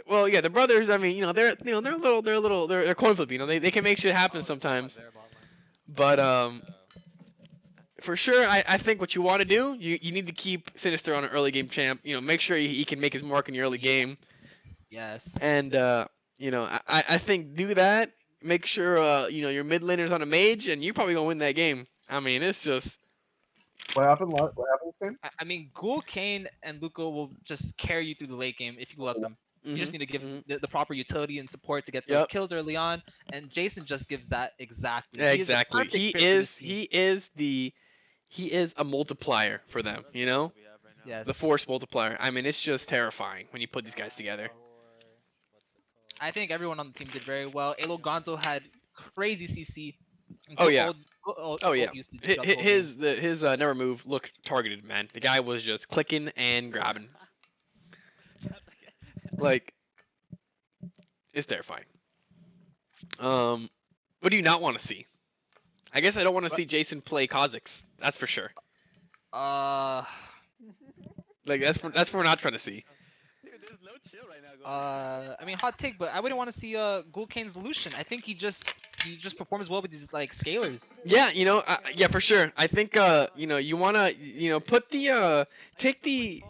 Well, yeah, the brothers. I mean, they're coin flip. They can make shit happen sometimes. But for sure, I think what you want to do, you need to keep Sinister on an early game champ. Make sure he can make his mark in your early Yeah. game, Yes. and I think do that. Make sure your mid laner's on a mage, and you're probably gonna win that game. I mean, it's just What happened? What happened, Sam? I mean, Ghoul, Kane, and Luca will just carry you through the late game if you let them. You just mhm, need to give mhm. the proper utility and support to get those Yep. kills early on, and Jason just gives that exactly. Yeah, He is the exactly. perfect fit for this team. He is a multiplier for them. The Yes. force multiplier. I mean, it's just terrifying when you put these guys together. I think everyone on the team did very well. Elo Gonzo had crazy CC and Oh good yeah. Oh ult yeah. usage Hi- throughout the hi- whole game. His never move looked targeted, man. The guy was just clicking and grabbing. Like it's terrifying. Um, what do you not want to see? I guess I don't want to But see Jason play Kha'Zix. That's for sure. uh Like that's what we're not trying to see. I mean hot take, but I wouldn't want to see Ghoul Kane's Lucian. I think he just performs well with these like scalers. Yeah, yeah, for sure. I think you wanna put the take the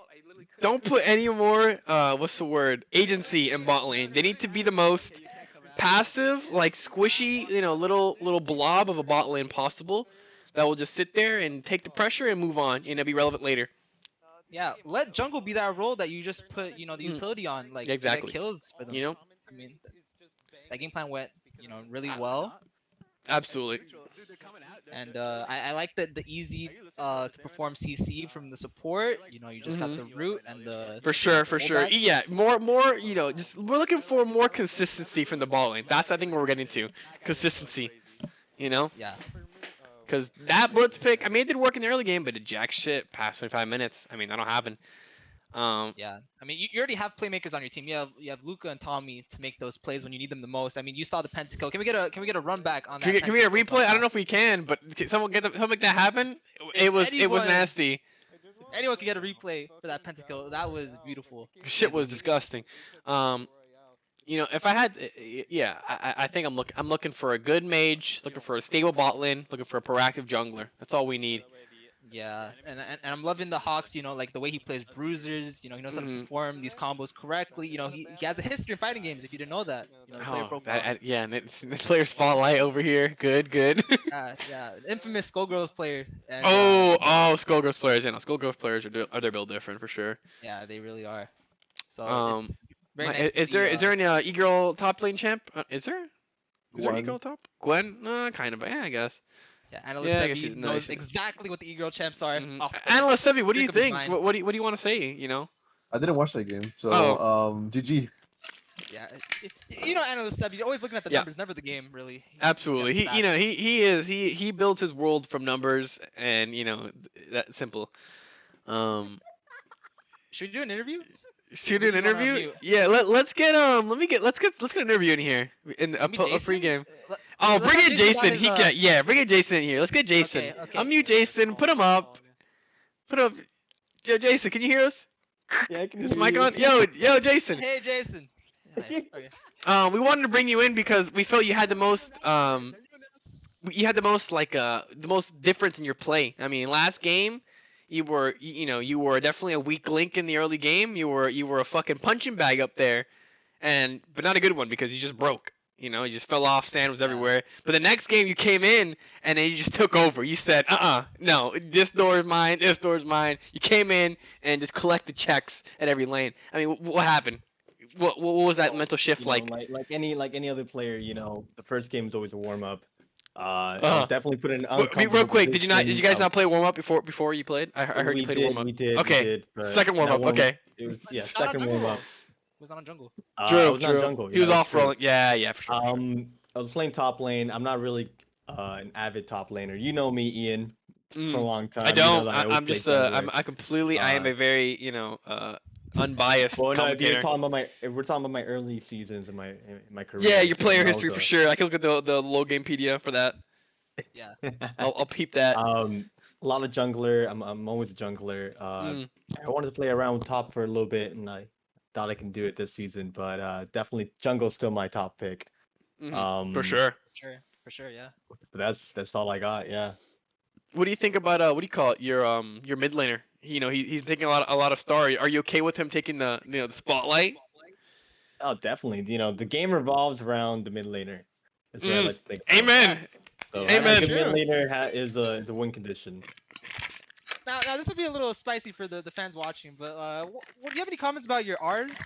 don't put any more what's the word agency in bot lane. They need to be the most passive, like squishy, little blob of a bot lane possible that will just sit there and take the pressure and move on and it'll be relevant later. Yeah, let jungle be that role that you just put, the Mm, utility on, like yeah, to get exactly. kills for them. You know, I mean, that game plan went, really well, absolutely. and I like the easy to perform CC from the support. You just got Hmm. the root and the For sure, the for sure. rollback. Yeah, more. Just we're looking for more consistency from the ball lane. That's I think what we're getting to. Consistency. You know, Yeah, because that blitz pick, I mean, it did work in the early game, but it jack shit past 25 minutes. I mean, that'll happen. Um, yeah. I mean, you already have playmakers on your team. You have Luca and Tommy to make those plays when you need them the most. I mean, you saw the pentakill. Can we get a run back on that can we get a pentakill replay? I don't somehow? know if we can, but can someone make that happen? If It was anyone nasty. if anyone could get a replay for that pentakill, that was beautiful to say Shit the was least. disgusting. Um, if I had, yeah, I think I'm looking for a good mage, looking for a stable bot lane, looking for a proactive jungler. That's all we need. Yeah, and I'm loving the Hawks. Like the way he plays bruisers. He knows how to Hmm. perform these combos correctly. He has a history in fighting games. If you didn't know that, the player Oh, profile. yeah, and the player spotlight over here. Good, good. Yeah, infamous Skullgirls player, and Oh, Skullgirls players. Yeah, no, Skullgirls players are their build different for sure. yeah, they really are. So it's Um, very nice to is see. there any e-girl top lane champ? Is there? Is there e-girl Gwen. top? Gwen? Kind of. Yeah, I guess. Yeah, Analyst Yeah, I guess Sevi she's knows nice. exactly what the e-girl champs are Mm-hmm. off the Analyst Sevi, what do you brink of his think? mind. What do you want to say? I didn't watch that game, so Oh, GG. Yeah, Analyst Sevi, you're always looking at the yeah, numbers, never the game, really. He's looking at absolutely. the stats. He builds his world from numbers and that simple. Um, Should we do an interview? should We'll do an leave you on interview? mute. Yeah, let's get an interview in here in Maybe a Jason? pregame. Oh, Let's bring have in Jason on Jason. his Bring in Jason in here. Let's get Jason. Okay, okay. Unmute Jason. Put him up. Put up. Yo, Jason, can you hear us? Yeah, I can Is hear mic you. on? Yo, Jason. Hey, Jason. Hi. Okay. We wanted to bring you in because we felt you had the most the most difference in your play. I mean, last game, you were definitely a weak link in the early game. You were a fucking punching bag up there, but not a good one because you just broke. You just fell off. Sand was Yeah. everywhere. But the next game you came in and then you just took over. You said, no, this door is mine. This door is mine. You came in and just collected checks at every lane. I mean, what happened? What was that Well, mental shift like? like any other player, the first game is always a warm up. I Uh, was definitely put in an Real uncomfortable quick, did you position. guys not play warm up before you played? I heard you We played warm did, up. we did, we Okay, did, but second warm that up. one Okay, it was He's not on second jungle warm role. up. Was not on jungle. I true, was not true. jungle. He Yeah, was that's off true. rolling. Yeah, for sure. I was playing top lane. I'm not really an avid top laner. You know me, Ian, for a long I time. You know don't. that I always I'm play just jungler. I am Uh, a very unbiased well, no, if you're commentator. talking about if we're talking about my early seasons in my Yeah, career, your player that history for sure. I can look at the low gamepedia for that. Yeah. I'll peep that. A lot of jungler. I'm always a jungler. Mm, I wanted to play around top for a little bit, and I doubt I can do it this season, but definitely jungle's still my top pick. For sure. For sure, yeah. But that's all I got. Yeah. What do you think about what do you call it? Your mid laner. He's taking a lot of star. Are you okay with him taking the spotlight? Oh, definitely. The game revolves around the mid laner. That's what I like to think. About. Amen. So Yeah, having a good Amen. mid laner is a win condition. Now this will be a little spicy for the fans watching, but do you have any comments about your R's?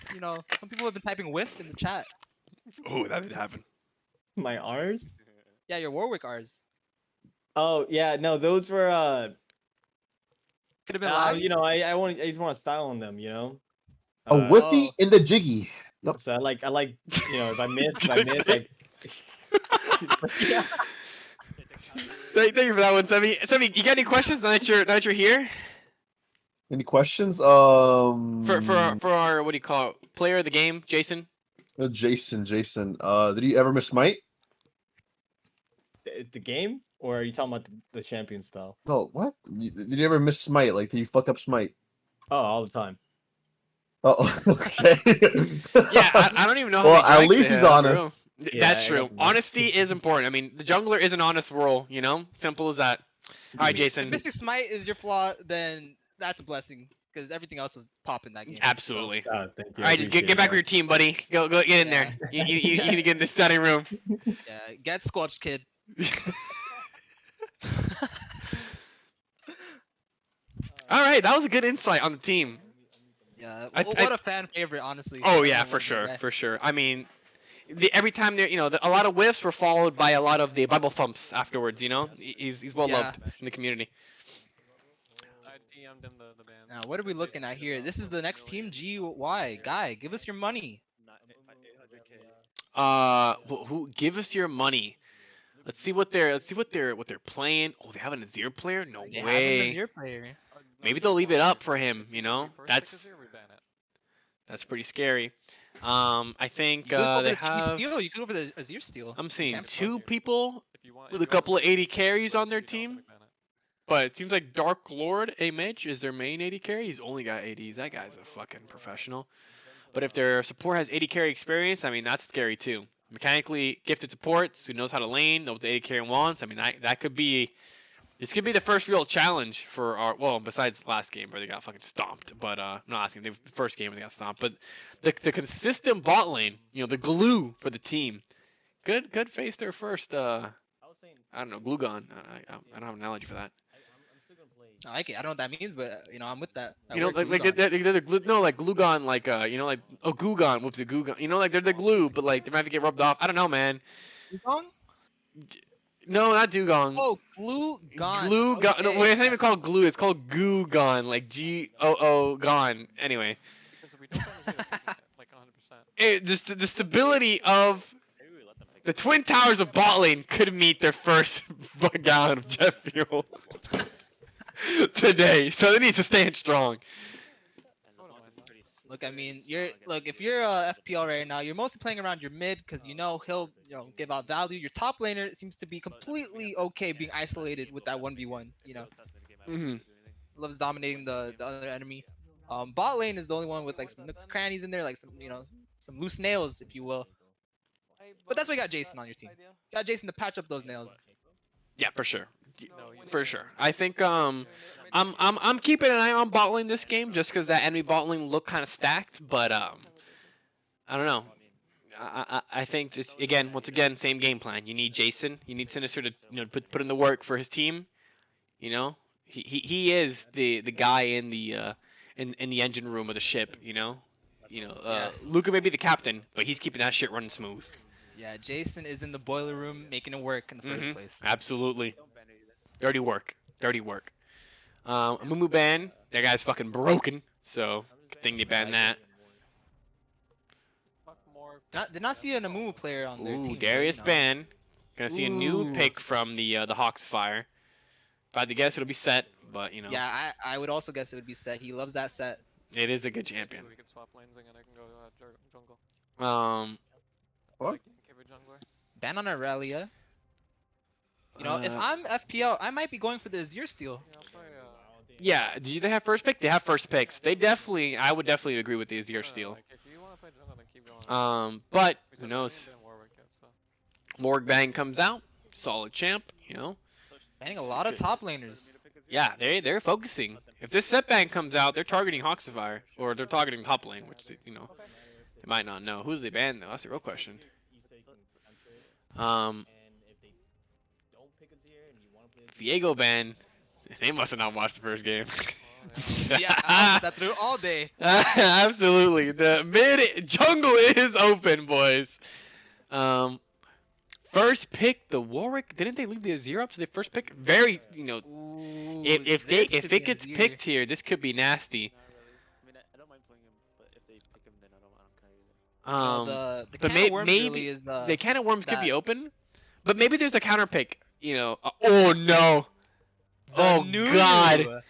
Some people have been typing whiff in the chat. Oh, that did happen. My R's? Yeah, your Warwick R's. Oh yeah, no, those were Could have been lag. I just want to style on them, A whiffy Oh. in the jiggy. Yep. So I like if I miss, like yeah. Thank you for that one, Semi. Semi, you got any questions now that you're here? Any questions? For our what do you call it? Player of the game, Jason. Jason. Did you ever miss Smite? The game, or are you talking about the champion spell? No, what? Did you ever miss Smite? Like, did you fuck up Smite? Oh, all the time. Oh, okay. Yeah, I don't even know. How Well, many at drags least they he's have, honest. bro. Yeah, That's I true. got the- Honesty is important. I mean, the jungler is an honest role. Simple as that. All right, If Jason. missing smite is your flaw, then that's a blessing because everything else was popping that game. Absolutely. Thank you. All right, just get back with your team, buddy. Go get in there. You need to get in the study room. Yeah, get squelched, kid. All right, that was a good insight on the team. Yeah, I- what a fan favorite, honestly. Oh I yeah, don't know for what to sure, say. for sure. I mean, every time there, a lot of whiffs were followed by a lot of the Bible thumps afterwards. He's well loved in the community. I DM'd him the band. Now, what are we looking at here? This is the next team GY. Guy, give us your money. Who give us your money? Let's see what they're playing. Oh, they have an Azir player? No They way. have an Azir player. Maybe they'll leave it up for him. That's We ban it. that's pretty scary. I think You could go for they the TV have. steal. You could go for the Azir steal. I'm seeing Can't- two people If you want, with a couple of 80 carries on their team, but it seems like Dark Lord A Mitch is their main 80 carry. He's only got 80s. That guy's a fucking professional. But if their support has 80 carry experience, I mean that's scary too. Mechanically gifted supports who knows how to lane, knows what the 80 carry wants. I mean that could be. This could be the first real challenge for our. Well, besides last game where they got fucking stomped, but not last game. The first game where they got stomped, but the consistent bot lane, the glue for the team. Good face their first. I don't know, Glugon. I don't have an analogy for that. I like it. I don't know what that means, but I'm with that. That You know, word like glues on. they're the glue. No, like Glugon, like like Gugon. Whoops, a Gugon. Like they're the glue, but like they might have to get rubbed off. I don't know, man. Dugong? No, not Dugong. Oh, glue gone. Glue Gon. No, Okay. wait, it's not even called glue. It's called Goo Gon, like Goo Gon. Anyway, Because if we don't, then it's gonna like 100%. the stability of the Twin Towers of bot lane could meet their first gallon of jet fuel today, so they need to stand strong. Look, I mean, if you're FPL right now, you're mostly playing around your mid because he'll give out value. Your top laner seems to be completely okay being isolated with that 1v1. Hmm Loves dominating the other enemy. Bot lane is the only one with like some nooks, crannies in there, like some loose nails, if you will. But that's why you got Jason on your team. You got Jason to patch up those nails. Yeah, for sure. For sure. I think I'm keeping an eye on bot lane this game just because that enemy bot lane looked kind of stacked, but I don't know. I think just once again, same game plan. You need Jason. You need Sinister to put in the work for his team. He is the guy in the engine room of the ship. Yes. Luca may be the captain, but he's keeping that shit running smooth. Yeah, Jason is in the boiler room making it work in the first place. Absolutely. Dirty work. Mumu ban. That guy's fucking broken. So good thing they banned that. Fuck more. Did not see an Amumu player on their team. Ooh, Darius so, ban. Gonna see a new Ooh. pick from the Hawks Fire. If I had to guess, it'll be set, but Yeah, I would also guess it would be set. He loves that set. it is a good champion. We can swap lanes and I can go jungle. What? Give a jungler. Ban on Aurelia. If Uh, I'm FPL, I might be going for the Azir steal. Yeah, I'll play, Yeah, do they have first pick? They have first picks. I would definitely agree with the Azir steal. Like if keep going. But We who said knows? didn't Warwick yet, so. Morg Bang comes out, solid champ, Banning a lot of top laners. Yeah, they're focusing. If this set bang comes out, they're targeting Hoxifire, or they're targeting top lane, which they might not know. Who's they banned though? That's the real question. Viego ban. They must have not watched the first game. Yeah, I'll put that through all day. Absolutely, the mid jungle is open, boys. First pick the Warwick. Didn't they leave the Azir up? So they first pick very, Ooh, if this if could it be gets Azir. picked here, this could be nasty. You know, the But can of worms maybe really is the can of worms could be that- open, but maybe there's a counter pick. Oh no! Oh Nunu. god!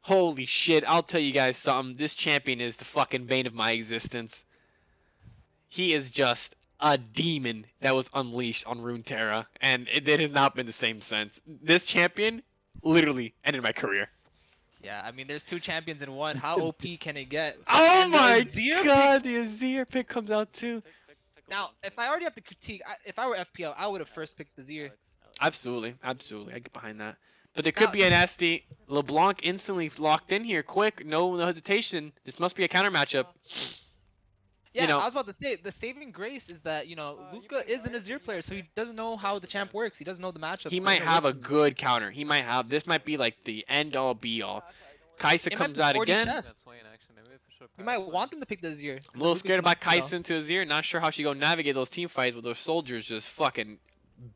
Holy shit! I'll tell you guys something. This champion is the fucking bane of my existence. He is just a demon that was unleashed on Runeterra, and it has not been the same since. This champion literally ended my career. Yeah, I mean, there's two champions in one. How OP can it get? Oh And the my Azir pick- god, the Azir pick comes out too. Now, if I already have to critique, if I were FPL, I would have first picked Azir. Absolutely, absolutely. I get behind that. But there could Now, be a nasty LeBlanc instantly locked in here, quick, no hesitation. This must be a counter matchup. Yeah, I was about to say the saving grace is that Luca is an Azir player, so he doesn't know how the champ works. He doesn't know the matchups. He so might doesn't have a work for him. good counter. This might be like the end all be all. Kaisa It might comes be out 40 again. chess. You might want them to pick the Azir. A little scared about Kaisa into Azir. Not sure how she go navigate those team fights with those soldiers just fucking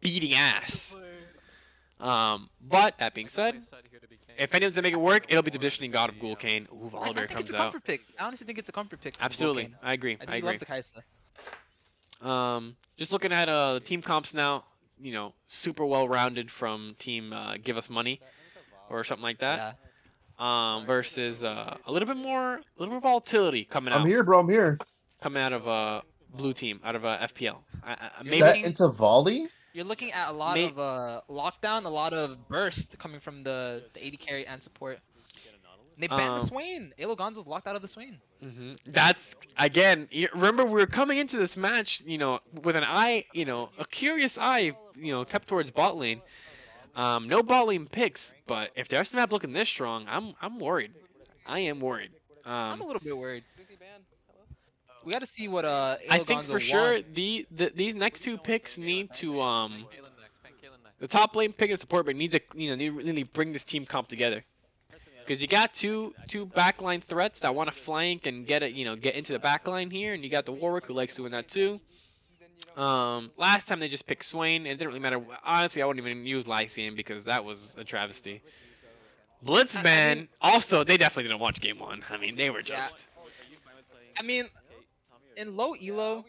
beating ass. But that being said, if anyone's gonna make it work, it'll be the positioning god of Ghoul Kane. Ooh, I Volibear think comes it's a out. comfort pick. I honestly think it's a comfort pick. For Absolutely, Vulcan. I agree. I think I he agree. loves the Kaisa. Just looking at the team comps now, super well rounded from team Give Us Money or something like that. Yeah. Versus a little more volatility coming out. I'm here, bro. I'm here. Coming out of blue team, out of FPL. Maybe Set into volley? You're looking at a lot of lockdown, a lot of burst coming from the AD carry and support. And they banned the Swain. Elo Gonzo's locked out of the Swain. That's again. Remember, we were coming into this match, with an eye, a curious eye, kept towards bot lane. No bot lane picks, but if the rest of the map looking this strong, I'm worried. I am worried. I'm a little bit worried. We got to see what I think for sure these next two picks need to the top lane pick and support, but need to really bring this team comp together. Because you got two backline threats that want to flank and get into the backline here, and you got the Warwick who likes doing that too. Last time they just picked Swain, and it didn't really matter. Honestly, I wouldn't even use Lycian because that was a travesty. Blitzban, also, they definitely didn't watch game one. I mean, they were just. I mean, in low elo,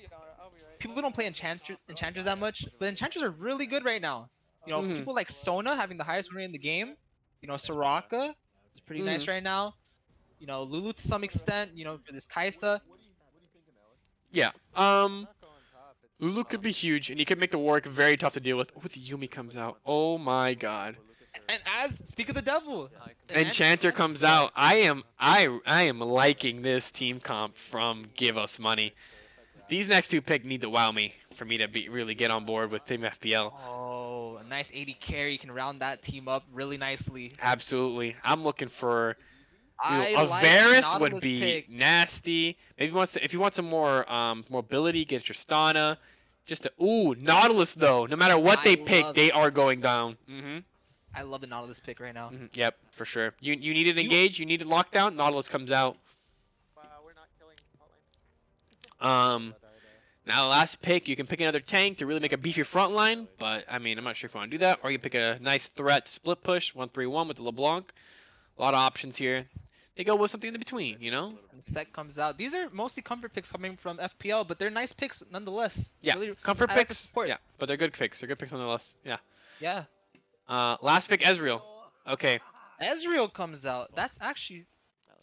people don't play enchanters that much, but enchanters are really good right now. People like Sona having the highest win rate in the game. Soraka is pretty nice right now. Lulu to some extent. For this Kaisa. Yeah. Lulu could be huge, and he could make the Warwick very tough to deal with. With Yumi comes out. Oh my god. And speak of the devil, Enchanter comes out. I am liking this team comp from Give Us Money. These next two picks need to wow me for me to really get on board with Team FPL. Oh, a nice 80 carry can round that team up really nicely. Absolutely. I'm looking for I a like Varus would Nautilus be pick. nasty. Maybe if you want some more mobility against Tristana. Nautilus though. No matter what they pick, they are going down. I love the Nautilus pick right now. Yep, for sure. You needed engage, you needed lockdown, Nautilus comes out. Now the last pick, you can pick another tank to really make a beefy front line, but I mean, I'm not sure if you want to do that, or you pick a nice threat split push, 1-3-1 with the LeBlanc. A lot of options here. They go with something in between, And the set comes out. These are mostly comfort picks coming from FPL, but they're nice picks nonetheless. Yeah, really, comfort I like the picks. support. Yeah, but they're good picks. They're good picks nonetheless. Yeah. Yeah. Last pick, Ezreal. Okay. Ezreal comes out. That's actually,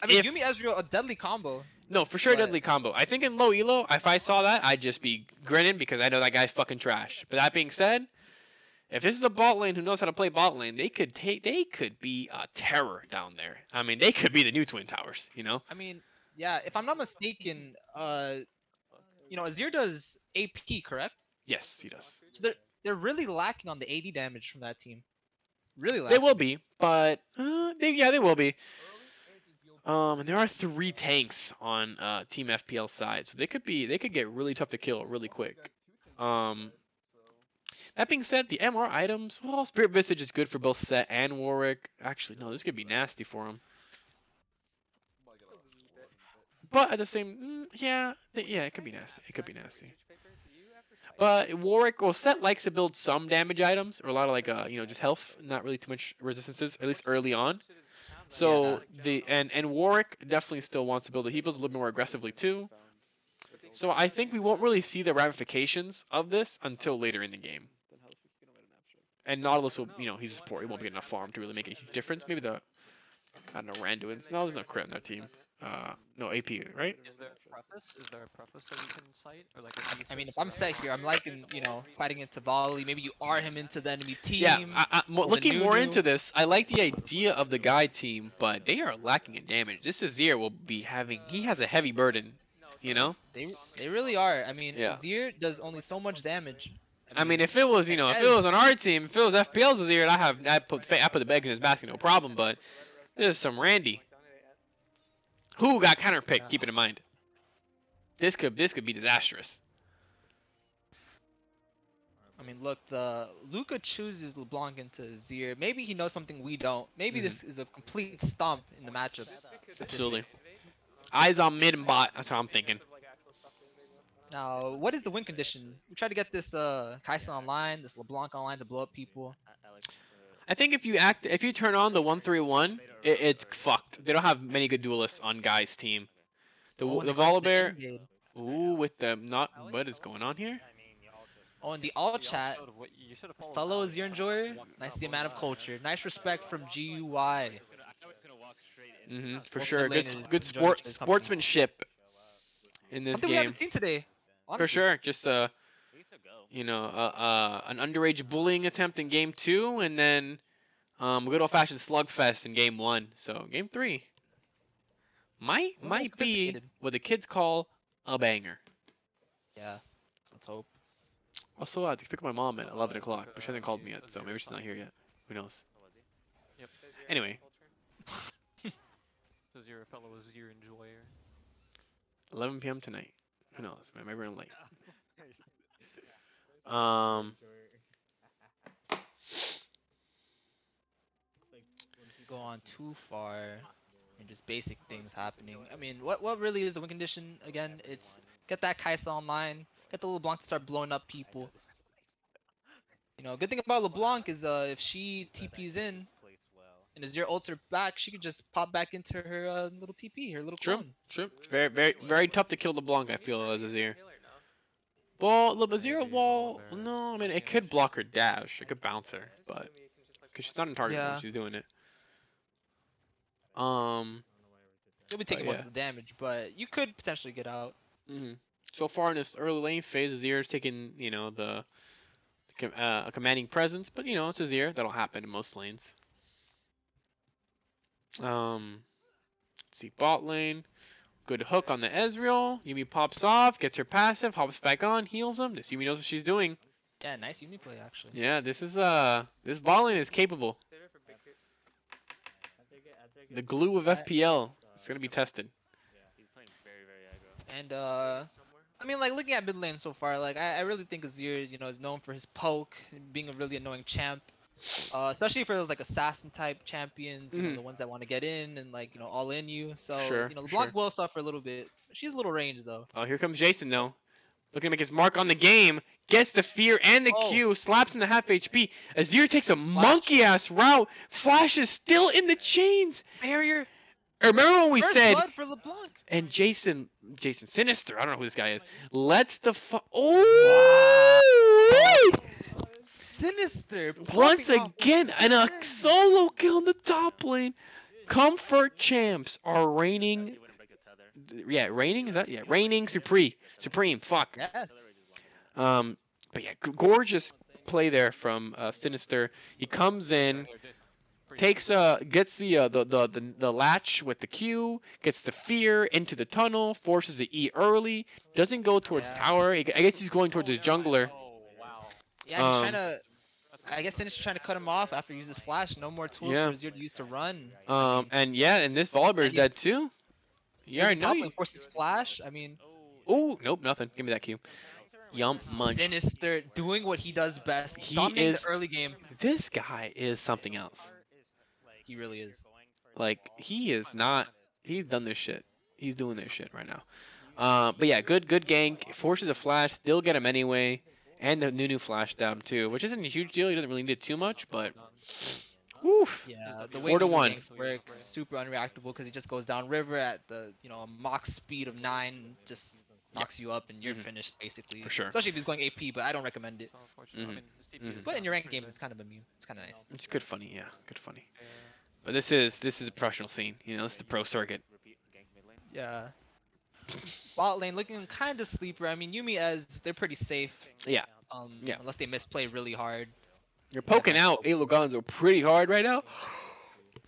I mean, If- Yumi Ezreal, a deadly combo. No, for sure, But- deadly combo. I think in low elo, if I saw that, I'd just be grinning because I know that guy's fucking trash. But that being said, if this is a bot lane who knows how to play bot lane, they could be a terror down there. I mean, they could be the new Twin Towers. I mean, yeah, if I'm not mistaken, you know, Azir does AP, correct? Yes, he does. So they're really lacking on the AD damage from that team. Really They lacking. will be, but they will be. And there are 3 tanks on Team FPL side, so they could get really tough to kill really quick. That being said, the MR items, well, Spirit Visage is good for both Set and Warwick. Actually, no, this could be nasty for him. But at the same, yeah, it could be nasty. It could be nasty. But Warwick, well, Set likes to build some damage items or a lot of like just health, not really too much resistances, at least early on. So and Warwick definitely still wants to build it. He builds a little bit more aggressively too. So I think we won't really see the ramifications of this until later in the game. And Nautilus will, he's a support. He won't be getting enough farm to really make a huge difference. Maybe I don't know, Randuin's. No, there's no crit on their team. No AP, right? Is there a preface? Is there a preface that we can cite or like a thesis? I mean, if I'm Set here, I'm liking, fighting into volley. Maybe you are him into the enemy team. Yeah, looking more Nunu. into this, I like the idea of the guy team, but they are lacking in damage. This Azir will be he has a heavy burden, They really are. I mean, Yeah. Azir does only so much damage. I mean, if it was, if it was on our team, if it was FPL's Azir, I put the bag in his basket, no problem. But there's some Randy who got counterpicked. Yeah. Keep it in mind. This could be disastrous. I mean, look, Luca chooses LeBlanc into Azir. Maybe he knows something we don't. Maybe this is a complete stomp in the matchup. Absolutely. Eyes on mid and bot. That's what I'm thinking. Now, what is the win condition? We try to get this Kai'Sa online, this LeBlanc online to blow up people. I think if you turn on the 1-3-1, it's fucked. They don't have many good duelists on Guy's team. The Volibear. Ooh, with the what is going on here? Oh, in the all chat, fellow Azir enjoyer, nice the amount of culture. Nice respect from GUI. For sure. Good sportsmanship in this Something we game. haven't seen today. Honestly. For sure. Just an underage bullying attempt in game 2, and then a good old-fashioned slugfest in game 1. So game 3 might be what the kids call a banger. Yeah, let's hope. Also, I have to pick up my mom at 11 o'clock, but she hasn't called me yet, so maybe she's not here yet. Who knows? Yep. Anyway. Says you're a fellow Azir enjoyer. 11 p.m. tonight. Who knows? Maybe we're late. Go on too far and just basic things happening. I mean, what really is the win condition again? It's get that Kai'Sa online, get the LeBlanc to start blowing up people. Good thing about LeBlanc is if she TPs in and Azir ults her back, she could just pop back into her little TP, her little clone. True. Very, very, very tough to kill LeBlanc, I feel, as Azir. Well, Azir wall, no, I mean, it could block her dash. It could bounce her, but because she's not in target mode, she's doing it. You'll be taking most of the damage, but you could potentially get out. So far in this early lane phase, Azir is taking, the commanding presence, but it's Azir. That'll happen in most lanes. Let's see, bot lane. Good hook on the Ezreal. Yuumi pops off, gets her passive, hops back on, heals him. This Yuumi knows what she's doing. Yeah, nice Yuumi play actually. Yeah, this bot lane is capable. The glue of FPL. It's gonna be tested. And I mean, like looking at mid lane so far, like I really think Azir, is known for his poke, being a really annoying champ. Especially for those like assassin type champions, the ones that want to get in and like all in you. So LeBlanc will suffer a little bit. She's a little range though. Oh, here comes Jason though. Looking to make his mark on the game. Gets the fear and the Q. Slaps in the half HP. Azir takes a monkey ass route. Flash is still in the chains. Barrier. Remember when we First said blood for LeBlanc. And Jason Sinister, I don't know who this guy is. Lets the oh. Wow. Sinister. Once again, and a solo kill in the top lane. Comfort champs are reigning. Yeah, reigning? Is that? Yeah, reigning supreme. Fuck. Yes. But yeah, gorgeous play there from Sinister. He comes in. takes gets the latch with the Q, gets the fear into the tunnel, forces the E early, doesn't go towards Yeah. tower. I guess he's going towards his jungler. Oh wow. Yeah, he's trying Um, to. I guess Sinister's trying to cut him off after he uses flash. No more tools Yeah. for Azir to use to run. I mean, And yeah, and this Volibear is and he's- dead too. Yeah, I Even know. top lane forces flash. I mean, Oh, nope, nothing. Give me that Q. Yum, munch. Sinister doing what he does best, He dominating is- the early game. This guy is something else. He really is. Like he is not. He's done this shit. He's doing this shit right now. But yeah, good gank. Forces a flash. Still get him anyway. And the new flash down too, which isn't a huge deal. He doesn't really need it too much, but. Woof. Yeah, the way 4 to Nunu 1. ganks work, super unreactable because he just goes down river at the a Mach speed of 9, just knocks you up and you're Mhm. finished basically. For sure. Especially if he's going AP, but I don't recommend it. So unfortunate. I Mhm. mean, this TP Mhm. is But in your ranked pretty games, good. it's kind of immune. It's kind of nice. It's good funny, yeah, good funny. Yeah. But this is a professional scene. You know, this is the pro circuit. Yeah. Bot lane looking kind of sleeper. I mean, Yumi as they're pretty safe. Yeah. Yeah. Unless they misplay really hard. You're poking out Alogonzo pretty hard right now.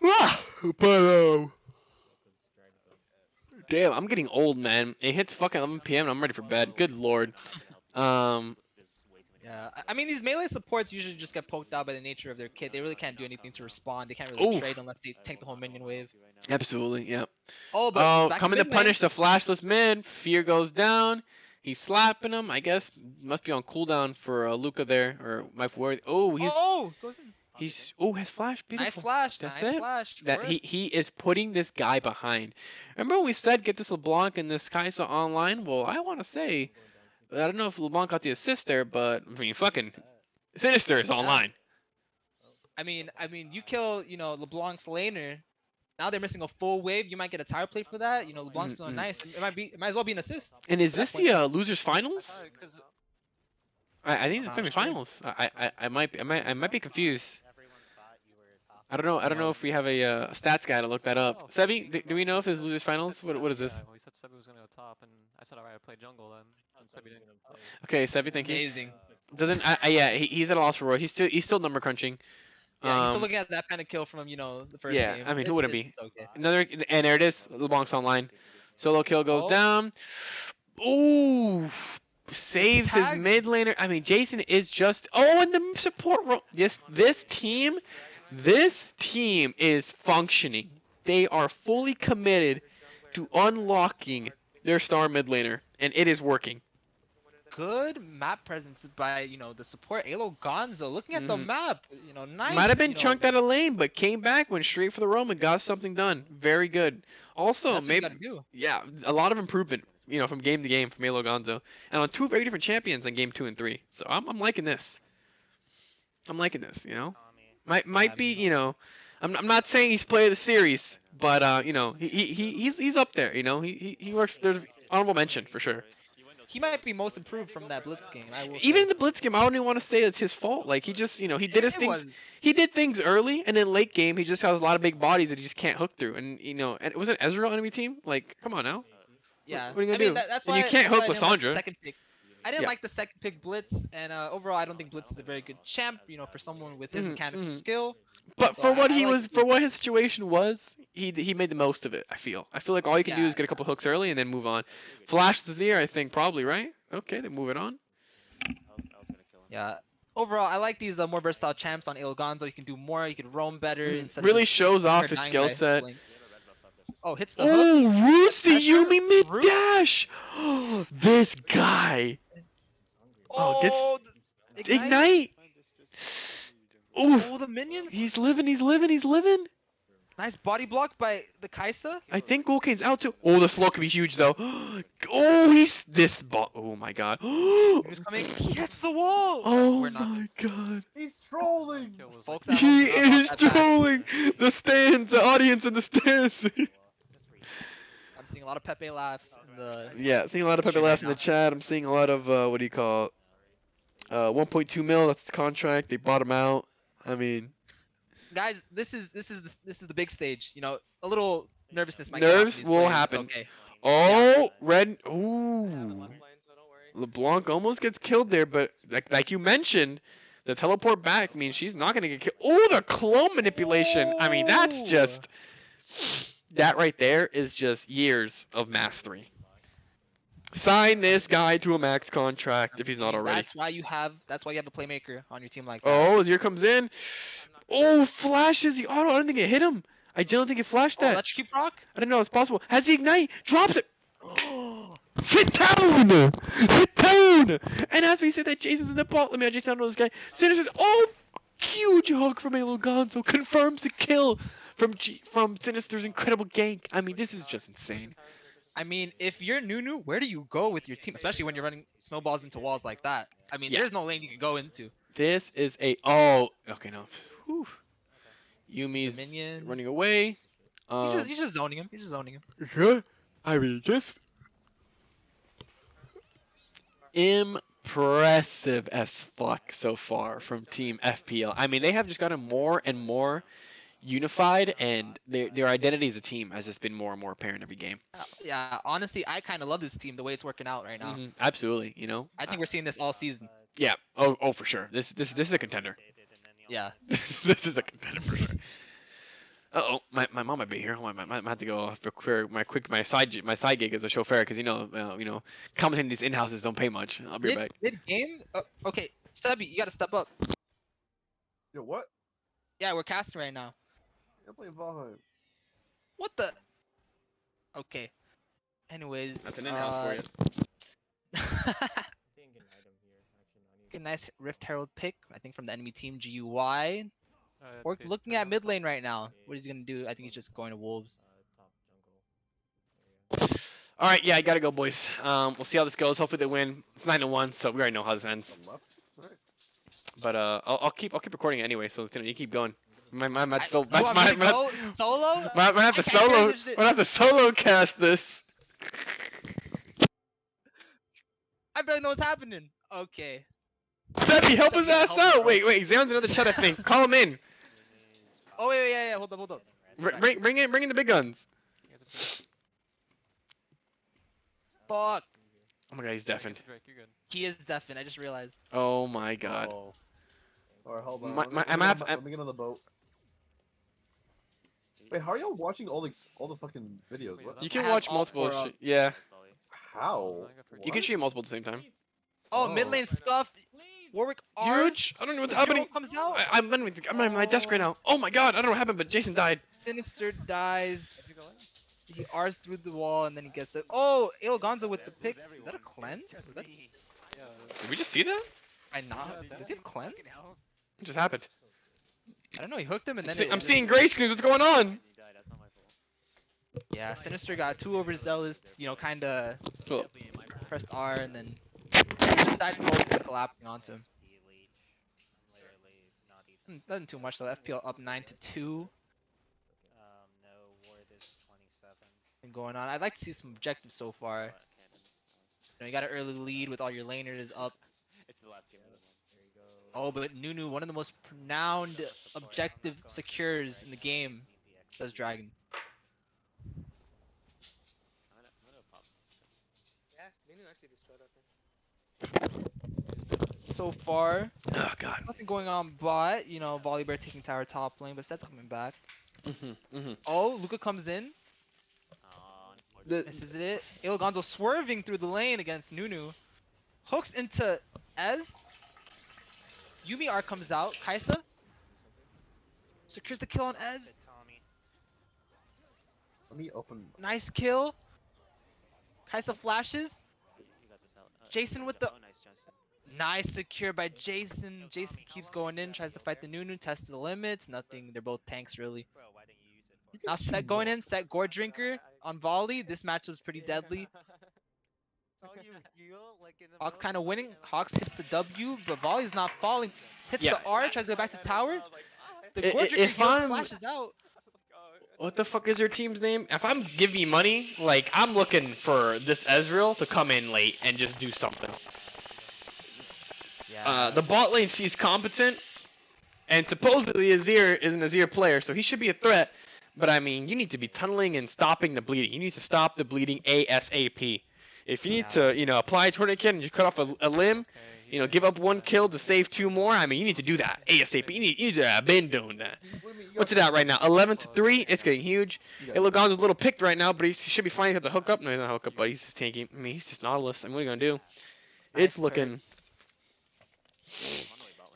But damn, I'm getting old, man. It hits fucking 11 p.m. and I'm ready for bed. Good lord. Yeah. I mean, these melee supports usually just get poked out by the nature of their kit. They really can't do anything to respond. They can't really Oof. trade unless they take the whole minion wave. Absolutely, yeah. Oh, but back Coming to mid lane- punish the flashless mid. Fear goes down. He's slapping him. I guess must be on cooldown for Luca there, or my word. Oh, goes in. his flash. Beautiful. Nice flash. That's nice it. flash. That Worth. he is putting this guy behind. Remember when we said get this LeBlanc and this Kaisa online? Well, I want to say, I don't know if LeBlanc got the assist there, but I mean, fucking Sinister is online. I mean, you kill, LeBlanc's laner. Now they're missing a full wave. You might get a tire play for that. LeBlanc's feeling nice. It might as well be an assist. And is At that this point. the losers finals? I think it's Not the sure. finals. I might be confused. I don't know if we have a stats guy to look that up. Sebi, do we know if it's losers finals? What is this? Yeah, well, we said Sebi was gonna go top, and I said alright, I play jungle then. And Sebi didn't. Okay, Sebi, thank you. Amazing. Doesn't yeah, he's at a loss for Roy. He's still number crunching. Yeah, he's still looking at that kind of kill from the first yeah, game. I mean, who wouldn't It's be? okay. Another, and there it is. LeBlanc's online. Solo kill goes Oh. down. Ooh, saves his Tag. mid laner. I mean, Jason is just. Oh, and the support role. This team is functioning. They are fully committed to unlocking their star mid laner, and it is working. Good map presence by the support Alo Gonzo. Looking at the Mhm. map, nice. Might have been chunked out of lane, but came back, went straight for the roam, and got something done. Very good. Also, That's what you maybe gotta do. yeah, a lot of improvement. From game to game from Alo Gonzo, and on 2 very different champions in game 2 and 3. So I'm liking this. I'm liking this. Might be. I'm not saying he's player of the series, but he's up there. He works. There's honorable mention for sure. He might be most improved from that Blitz game. I will Even say. in the Blitz game, I don't even want to say it's his fault. Like he just, he did his It things. was- He did things early, and then late game, he just has a lot of big bodies that he just can't hook through. And and it was an Ezreal enemy team. Like, come on now. Yeah. what are you gonna I mean, do? that's And why you can't that's hook why I didn't like the Lissandra. second pick. I didn't Yeah. like the second pick Blitz, and overall, I don't think Blitz is a very good champ. For someone with his Mhm, mechanical mhm. skill. But So for what I he like was, this for what guy. his situation was, he made the most of it. I feel like all you can do Yeah. is get a couple hooks early and then move on. Flash the Zir, I think probably right. Okay, then move it on. Yeah. Overall, I like these more versatile champs on Il Gonzo. You can do more. You can roam better. Instead Really of just shows off her his dying skill by set. flank. Oh, hits the hook. Oh, roots the Pressure, Yumi mid root. dash. This guy. Oh, gets Oh, ignite. Ooh, Oh, the minions. he's living. Nice body block by the Kaisa. I think Gul'Kane's out too. Oh, the slow could be huge though. Oh, he's this ball. Oh my god. Who's coming? He hits the wall. Oh We're not. my god. He's trolling. Kill was Folks like, at home He do not want is that back. trolling the stands, the audience in the stands. I'm seeing a lot of Pepe laughs in the. Yeah, seeing a lot of Pepe Stream laughs right in the chat. I'm seeing a lot of what do you call it? 1.2 mil. That's the contract. They bought him out. I mean, Guys, this is the big stage. A little nervousness might come out Nerves from these will players. It's happen. Okay. oh, red. Ooh, LeBlanc almost gets killed there, but like you mentioned, The teleport back means she's not gonna get killed. Oh, the clone manipulation. I mean, that's just that right there is just years of mastery. Sign this guy to a max contract if he's not already. That's why you have a playmaker on your team like that. Oh, Azir comes in. Oh, flashes the auto. I don't think it hit him. I don't think it flashed that. Electrocute proc? I didn't know it's possible. Has the ignite? Drops it. Sit down! Sit down! And as we said that Jason's in the bot, let me Jason down to this guy. Sinner says, oh, huge hug from Gonzo. Confirms the kill from Sinister's incredible gank. I mean, this is just insane. I mean, if you're Nunu, where do you go with your team, especially when you're running snowballs into walls like that? I mean, Yeah. there's no lane you can go into. This is a okay, no. Whew. Yumi's Minion. running away. He's just zoning him. He's just zoning him. Yeah, I mean, just impressive as fuck so far from Team FPL. I mean, they have just gotten more and more unified, and their identity as a team has just been more and more apparent every game. Yeah, honestly, I kind of love this team the way it's working out right now. Absolutely, you know. I think we're seeing this all season. Yeah. Oh, for sure. This is a contender. Yeah. This is a contender for sure. Uh-oh, my mom might be here. I might have to go for my side gig as a chauffeur, because you know commentating these in-houses don't pay much. I'll be right back. Mid game? Okay, Sebi, you gotta step up. Yo, what? Yeah, we're casting right now. I'm playing Valheim. What the? Okay. Anyways. That's an in-house for you. A nice Rift Herald pick, I think, from the enemy team, GUI. We're looking at mid lane right now. What he's gonna do? I think he's just going to Wolves. All right, yeah, I gotta go, boys. We'll see how this goes. Hopefully they win. It's 9-1, so we already know how this ends. But I'll keep recording it anyway, so you keep going. Might have to You want me to go solo? might have to I can't carry this shit. might have to solo cast this. I barely know what's happening. Okay. Sebi, help his Sebi, ass help me, out! bro. Wait, Xeon's in another chat, I think. Call him in. Oh wait, yeah, hold up. Bring in the big guns. Fuck. Oh my god, he's deafened. He is deafened. I just realized. Oh my god. Oh. Alright, hold on. My- Let me get on the boat. Wait, how are y'all watching all the fucking videos? What? You can I have watch all multiple. four up. Yeah, How? you can stream multiple at the same time. Oh, Oh. mid lane scuff. Warwick Rs. Huge. I don't know what's The hero happening. comes out. I'm on my desk right now. Oh my god, I don't know what happened, but Jason died. Sinister dies. He R's through the wall and then he gets it. Oh, Gonzo with the pick. Is that a cleanse? Was that Did we just see that? I not? Does he have cleanse? What just happened? I don't know. He hooked him and then. I'm seeing gray screens. What's going on? Yeah, Sinister got too overzealous. Kind of Oh. pressed R and then decided to go with the collapsing onto him. Nothing too much though. FPL up 9-2. And going on. I'd like to see some objectives so far. You got an early lead with all your laners up. Oh, but Nunu, one of the most renowned objective secures in the game, says Dragon. So far, Oh god. nothing going on, but Volibear taking tower top lane, but Set's coming back. Oh, Luca comes in. This is it. Ilgonzo swerving through the lane against Nunu. Hooks into Ez. Yumi R comes out. Kaisa secures the kill on Ez. Let me open. Nice kill. Kaisa flashes. Jason with the nice secure by Jason. Jason keeps going in, tries to fight the Nunu, tests the limits. Nothing. They're both tanks really. Now Set going in. Set Gore Drinker on volley. This match was pretty deadly. Hawks kind of winning. Hawks hits the W, but volley's not falling. Hits the R, tries to go back to tower. The Gore Drinker flashes out. What the fuck is your team's name? If I'm giving you money, like, I'm looking for this Ezreal to come in late and just do something. The bot lane sees competent, and supposedly Azir is an Azir player, so he should be a threat. But I mean, you need to be tunneling and stopping the bleeding. You need to stop the bleeding ASAP. If you need to, apply a tourniquet and you cut off a limb, You know, give up 1 kill to save 2 more. I mean, you need to do that ASAP. You need to have been doing that. What's it at right now? 11-3. It's getting huge. Hey, Logan's a little picked right now, but he should be fine. He has the hook up. No, he's not hook up, but he's just tanking. I mean, he's just Nautilus. I mean, what are you gonna do? It's Nice looking.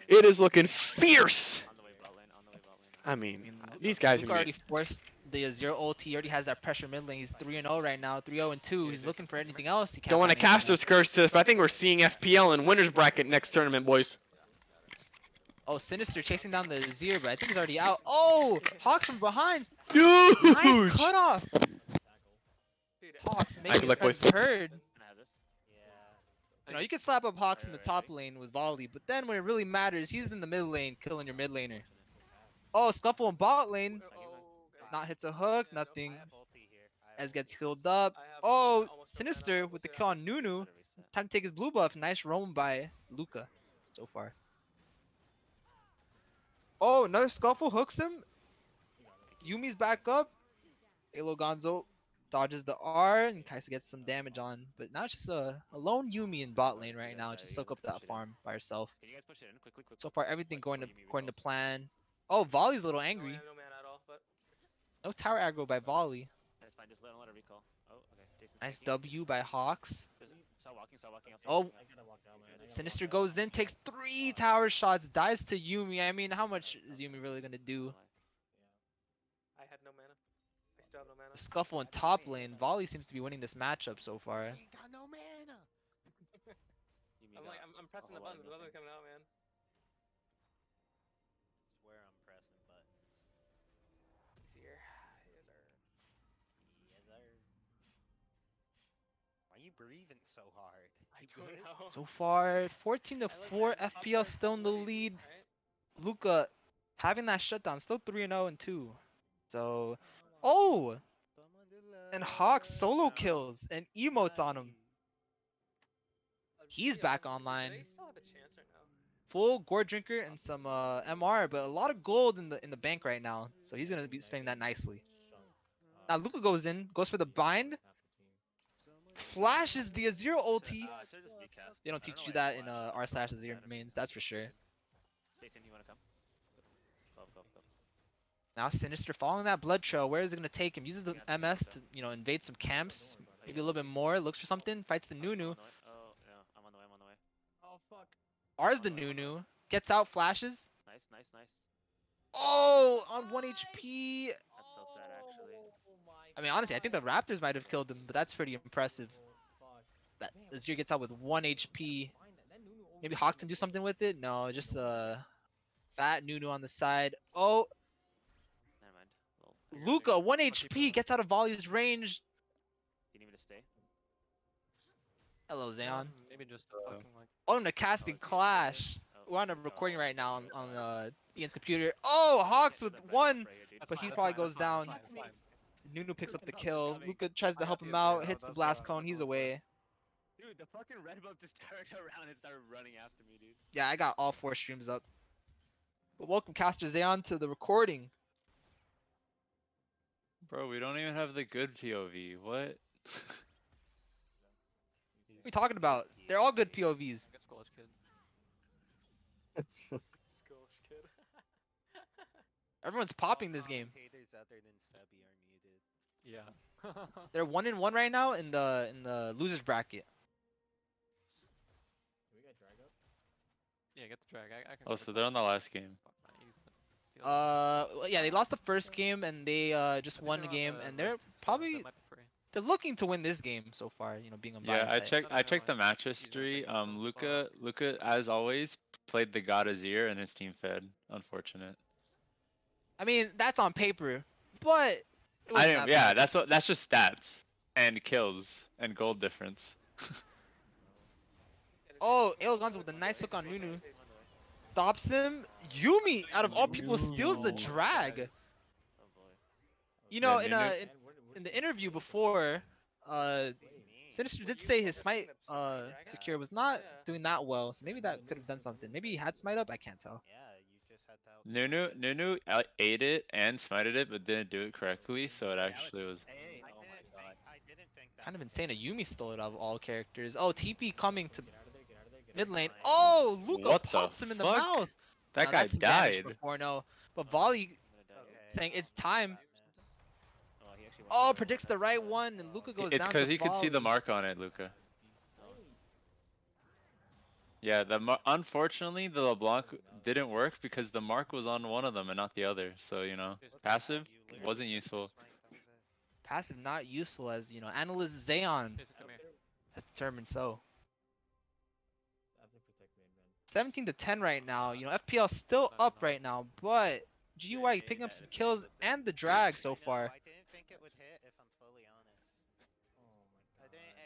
It is looking fierce. I mean, these guys Luke are gonna already forced the 0 ult. He already has that pressure mid lane. He's 3-0 right now, 3-0-2. He's looking for anything else. He can't don't want to find anything cast those curses, but I think we're seeing FPL in winners bracket next tournament, boys. Oh, Sinister chasing down the Azir, but I think he's already out. Oh, Hawks from behind. Huge. Nice cutoff. Hawks Good making his luck, boys. presence heard. You know, you can slap up Hawks in the top lane with volley, but then when it really matters, he's in the mid lane killing your mid laner. Oh, Scuffle in bot lane. Not hits a hook, nothing. As gets healed up. Oh, Sinister with the kill on Nunu. Time to take his blue buff. Nice roam by Luca so far. Oh, another Scuffle hooks him. Yumi's back up. Elo Gonzo dodges the R and Kaisa gets some damage on. But now it's just a lone Yumi in bot lane right now. Just soak up that farm by herself. So far, everything going according to plan. Oh, Volley's a little angry. No tower aggro by Volley. Nice W by Hawks. Oh, Sinister goes in, takes 3 tower shots, dies to Yumi. I mean, how much is Yumi really gonna do? The Scuffle in top lane. Volley seems to be winning this matchup so far. I'm pressing the buttons, but nothing's coming out, man. Why are you breathing so hard? I don't know. So far, 14-4, FPL still in the lead. Luca having that shutdown, still 3-0 and 2. So, oh, and Hawks solo kills and emotes on him. He's back online. They still have a chance right now. Full gourd drinker and some MR, but a lot of gold in the bank right now. So he's gonna be spending that nicely. Now Luca goes in, goes for the bind, flashes the Azir ulti. They don't teach you that in r/Azir mains, that's for sure. Now Sinister following that blood trail. Where is it gonna take him? Uses the MS to invade some camps, maybe a little bit more. Looks for something. Fights the Nunu. R's the Nunu. Gets out, flashes. Nice. Oh, on 1 HP. That's so sad, actually. I mean, honestly, I think the Raptors might have killed him, but that's pretty impressive. That Azir gets out with 1 HP. Maybe Hawks can do something with it? No, just fat Nunu on the side. Oh, Never mind. Well, Luca, 1 HP, gets out of Volley's range. you need me to stay? Hello, Xeon. Maybe just fucking like. Oh, and a casting clash. We're on a recording right now on Ian's computer. Oh, Hawks with 1, but he probably goes down. Nunu picks up the kill. Luca tries to help him out, hits the blast cone, he's away. Dude, the fucking red buff just turned around and started running after me, dude. Yeah, I got all 4 streams up. But welcome, Caster Xeon, to the recording. Bro, we don't even have the good POV. What? What are you talking about? They're all good POVs. Get Squelch Kid. Squelch Kid. Everyone's popping this game. Commentators other than Stubby are muted. Yeah. They're 1-1 right now in the losers bracket. Yeah, get the drag. I can. Oh, so they're on the last game. Fuck, man, easy. Well, yeah, they lost the first game and they just won a game, and they're probably they're looking to win this game so far. Being on Yeah, biased side. I checked the match history. Luca, as always, played the God Azir and his team fed. Unfortunate. I mean, that's on paper, but it I wasn't didn't, that yeah, bad. that's just stats and kills and gold difference. Oh, Elgonzo with a nice hook on Nunu. Stops him. Yumi, out of all people, steals the drag. Oh boy. Yeah, In the interview before, Sinister did say his smite secure was not doing that well, so maybe that could have done something. Maybe he had smite up, I can't tell. Yeah, you just had to. Nunu ate it and smited it, but didn't do it correctly, so it actually was. I didn't think that. Kind of insane. A Yumi stole it out of all characters. Oh, TP coming to Mid lane. Oh, Luca What the pops him in the fuck? mouth. That Now guy that's some damage died. before no. But Volley saying it's time. Oh, he actually wants Oh, to predicts the right one, and Luca goes It's down to because he could see the Volley. mark on it, Luca. Yeah, unfortunately the LeBlanc didn't work because the mark was on one of them and not the other. So you know, passive wasn't useful. Passive not useful as, you know, analyst Zayon Jason, come here. has determined so. 17 to 10 right now. You know, FPL still up right now, but GUI picking up some kills and the drag so far. I didn't think it would hit, if I'm fully honest.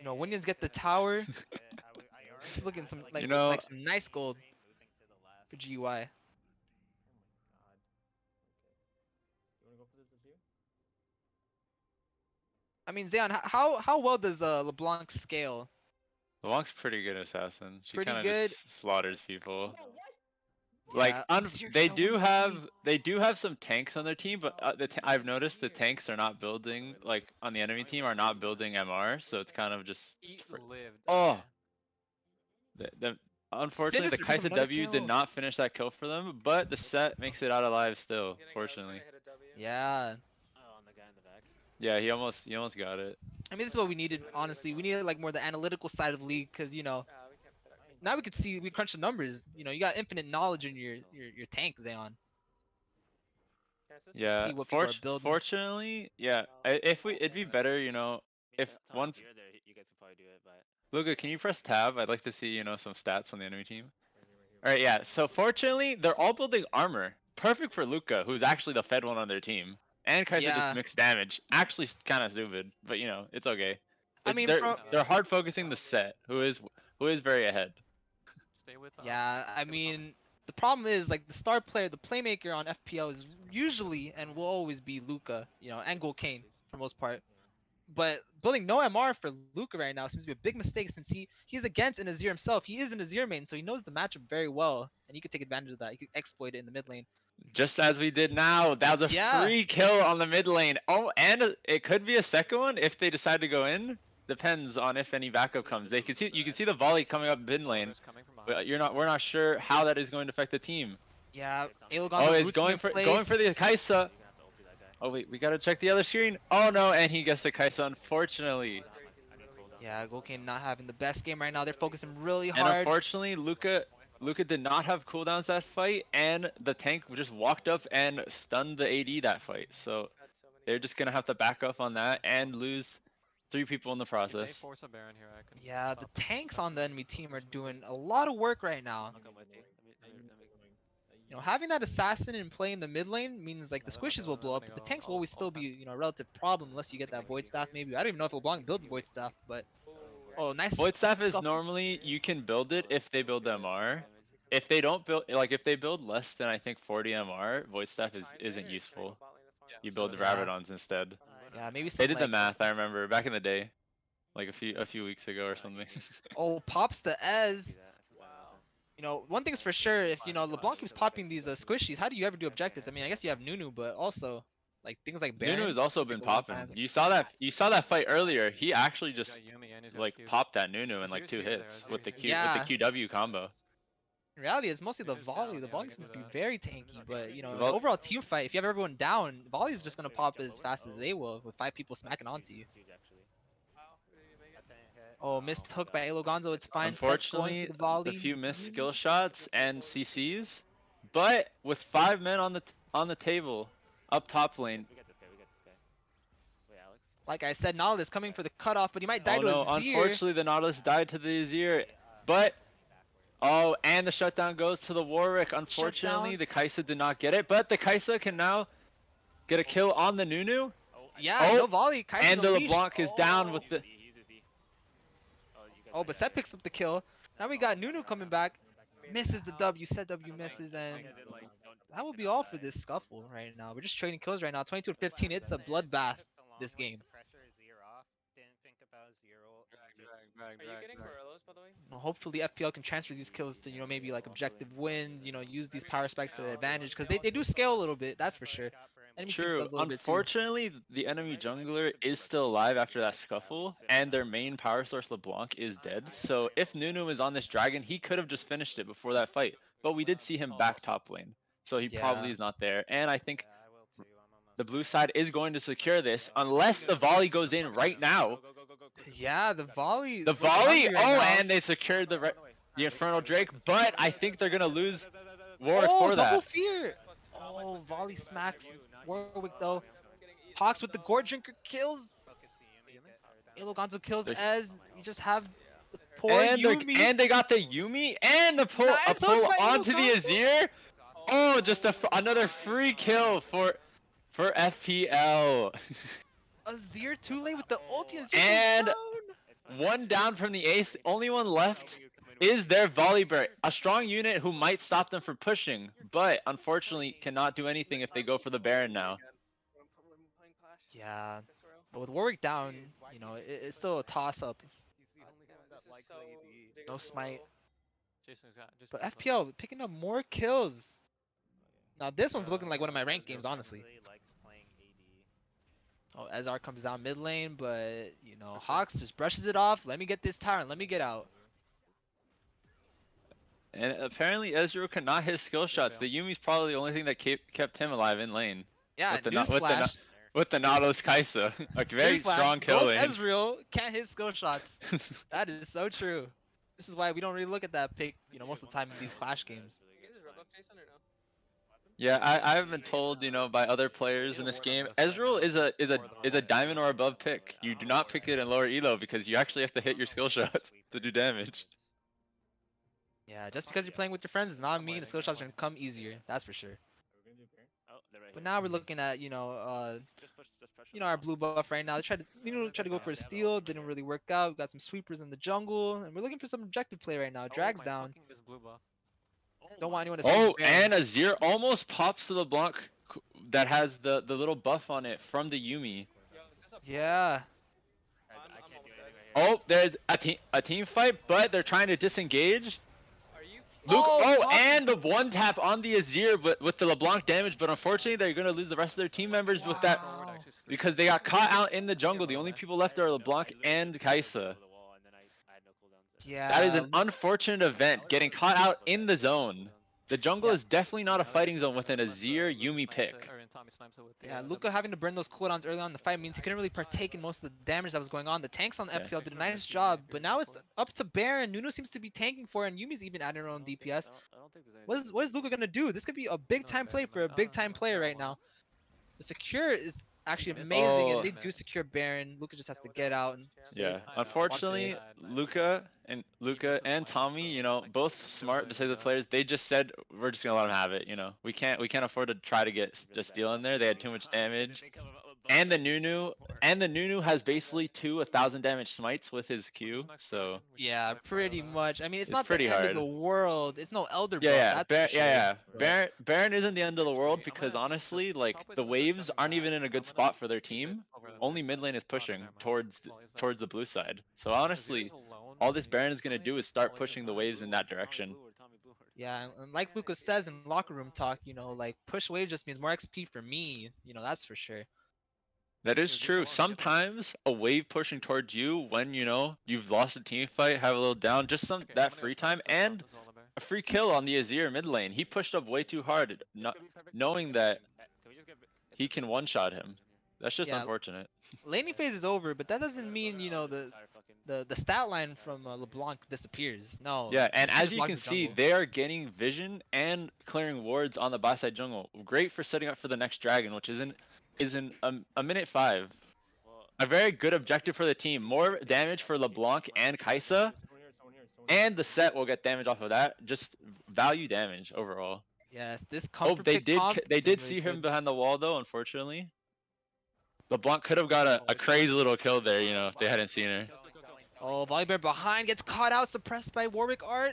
You know, Winions get the tower. I It's looking some You know- like some nice gold for GUI. I mean, Zayon, how well does LeBlanc scale? LeBlanc's pretty good assassin. She Pretty kind of good. just slaughters people. Yeah, Like Azir they kinda do went have crazy. some tanks on their team, but I've noticed the tanks are not building like on the enemy team are not building MR, so it's kind of just Eat fr- lived. oh Okay. the unfortunately the Sinister picks up Kaisa another W did kill. not finish that kill for them, but the set makes it out alive still. Fortunately, Yeah. Oh, on the guy in the back. yeah, he almost got it. I mean, this is what we needed, honestly. We needed like more the analytical side of league, because you know, now we could see, we crunch the numbers. You know, you got infinite knowledge in your tank, Zayon. Yeah, See what people are building. fortunately, yeah. It'd be better, you know, if one. You're there, you guys could probably do it, but Luca, can you press tab? I'd like to see, you know, some stats on the enemy team. All right, yeah. So fortunately, they're all building armor. Perfect for Luca, who's actually the fed one on their team. And Kaiser just Yeah. mixed damage. Actually, kind of stupid, but you know, it's okay. I mean, They're hard focusing the set, who is very ahead. Stay with. yeah, I mean, the problem is like the star player, the playmaker on FPL is usually and will always be Luca, you know, and Kane for most part. But building no MR for Luca right now seems to be a big mistake since he's against an Azir himself. He is an Azir main, so he knows the matchup very well, and he could take advantage of that. He could exploit it in the mid lane. Just as we did now. That was a Yeah. free kill on the mid lane. Oh, and it could be a second one if they decide to go in. Depends on if any backup comes. You can see the volley coming up mid lane. But we're not sure how that is going to affect the team. Yeah, Elogon Oh, it's going for the Kaisa. Oh wait, we gotta check the other screen. Oh no, and he gets the Kaisa, unfortunately. Yeah, Kane not having the best game right now. They're focusing really And hard. unfortunately, Luca did not have cooldowns that fight, and the tank just walked up and stunned the AD that fight. So they're just gonna have to back up on that and lose 3 people in the process. Force a Baron here. I can Yeah, the stop tanks on the enemy team are doing a lot of work right now. I'll come with you. You know, having that assassin and playing the mid lane means like the squishes will blow up, but the tanks will always still be, you know, a relative problem unless you get that void staff maybe. I don't even know if LeBlanc builds void staff, but oh, nice. Void staff is Couple- normally you can build it if they build MR. If they don't build, like if they build less than I think 40 MR, void staff isn't useful. You build the Yeah. Rabadons instead. Yeah, maybe some They did the like, math. I remember back in the day, like a few weeks ago or something. oh, pops the Ez. You know, one thing's for sure, if you know LeBlanc keeps popping these squishies, how do you ever do objectives? I mean, I guess you have Nunu, but also like things like Baron. Nunu has also take been a long popping. time. You saw that fight earlier. He actually He's just got Yumi and he's got like Q. popped that Nunu in like Azir's 2 here, hits Azir's with the here. with the QW combo. In reality, it's mostly the Nunu's volley. down, The yeah, volley we can seems to do be that. very tanky, but you know, in Vol- an overall team fight, if you have everyone down, volley's just gonna pop as fast as they will with 5 people smacking onto you. Oh, missed hook by Elogonzo. It's fine. Set's going Unfortunately, for the volley. a few missed skill shots and CCs, but with 5 men on the table up top lane. We got this guy. Wait, Alex? Like I said, Nala coming for the cutoff, but he might die Oh to no, a Azir. unfortunately the Nautilus died to the Azir, but oh, and the shutdown goes to the Warwick. Unfortunately, Shutdown. the Kaisa did not get it, but the Kaisa can now get a kill on the Nunu, Yeah, Oh, no volley. Kaiser's and the unleashed. LeBlanc is down with the. Oh, but Set picks up the kill. Now we got Nunu coming back. Misses the W. Set W misses, and that will be all for this scuffle right now. We're just trading kills right now. 22 to 15. It's a bloodbath this game. Hopefully FPL can transfer these kills to, you know, maybe like objective wins, you know, use these power specs to their advantage, because they do scale a little bit, that's for sure. Enemy team True. does a little bit too. Unfortunately, the enemy jungler is still alive after that scuffle, and their main power source LeBlanc is dead. So if Nunu is on this dragon, he could have just finished it before that fight. But we did see him back top lane, so he probably Yeah. is not there. And I think the blue side is going to secure this unless the volley goes in right now. Yeah, the volley. The is looking volley. hungry right Oh, now. and they secured the Infernal Drake, but I think they're gonna lose Warwick Oh, for double that. fear. Oh, volley smacks Warwick though. Hawks with the Gore Drinker kills. Iloganzo kills They're- Ez. You just have the poor Yumi. And they got the Yumi and the pull Nice a pull hook by onto the Iloganzo. Azir. Oh, just another free kill for FPL. Azir too late with the ulti is And- down. One down from the ace. Only one left is their Volibear, a strong unit who might stop them from pushing, but unfortunately cannot do anything if they go for the Baron now. Yeah, but with Warwick down, you know, it's still a toss up. No smite. But FPL picking up more kills. Now this one's looking like one of my ranked games, honestly. Oh, Ezar comes down mid lane, but you know, Hawks just brushes it off. Let me get this tower and let me get out. And apparently Ezreal cannot hit skill shots. The Yumi's probably the only thing that kept him alive in lane. Yeah, With the no- newsflash. With the Nautilus Kaisa. A very Newsflash, strong kill Gold lane. Ezreal can't hit skill shots. That is so true. This is why we don't really look at that pick, you know, most of the time in these Clash games. Yeah, I've been told, you know, by other players in this game, Ezreal is a diamond or above pick. You do not pick it in lower elo because you actually have to hit your skill shots to do damage. Yeah, just because you're playing with your friends does not mean the skill shots are gonna come easier. That's for sure. But now we're looking at, you know, our blue buff right now. They tried to go for a steal, didn't really work out. We got some sweepers in the jungle, and we're looking for some objective play right now. Drags down. Don't want anyone to see Oh, Baron. and Azir almost pops to the Blanc that has the little buff on it from the Yumi. Yeah. Oh, there's a team fight, but they're trying to disengage. Luke, Oh, and the one tap on the Azir, but with the LeBlanc damage, but unfortunately they're gonna lose the rest of their team members with that Wow. because they got caught out in the jungle. The only people left are LeBlanc and Kaisa. Yeah. That is an unfortunate event, getting caught out in the zone. The jungle is definitely not a fighting zone with an Azir Yumi pick. Yeah, Luca having to burn those cooldowns early on in the fight means he couldn't really partake in most of the damage that was going on. The tanks on Yeah. FPL did a nice job, but now it's up to Baron. Nuno seems to be tanking for it, and Yumi's even adding her own DPS. What is Luca gonna do? This could be a big time play for a big time player right now. The secure is actually amazing, and they do secure Baron. Luca just has to get out and just Yeah, unfortunately, Luca and Tommy, you know, both smart decisive players. They just said we're just gonna let him have it. You know, we can't afford to try to get a steal in there. They had too much damage, and the Nunu has basically 1,000 damage smites with his Q. So yeah, pretty much. I mean, it's It's not the pretty end of hard. the world. It's no Elder buff. yeah, That's for sure. Baron isn't the end of the world because honestly, like the waves aren't even in a good spot for their team. Only mid lane is pushing towards the blue side. So honestly, all this Baron is gonna do is start pushing the waves in that direction. Yeah, and like Lucas says in locker room talk, you know, like push wave just means more XP for me. You know, that's for sure. That is true. Sometimes a wave pushing towards you when you know you've lost a team fight, have a little down, just that free time and a free kill on the Azir mid lane. He pushed up way too hard, not knowing that he can one shot him. That's just Yeah. unfortunate. Laning phase is over, but that doesn't mean, you know, the stat line from LeBlanc disappears. No. Yeah, and he's as just you blocking can the see, jungle. they are getting vision and clearing wards on the bot side jungle. Great for setting up for the next dragon, which is in a minute 5. A very good objective for the team. More damage for LeBlanc and Kaisa, and the set will get damage off of that. Just value damage overall. Yes, this Oh, comfort pick comp they is did really see him good. behind the wall though, unfortunately. LeBlanc could have got a crazy little kill there, you know, if they hadn't seen her. Oh, Volibear behind gets caught out, suppressed by Warwick Art.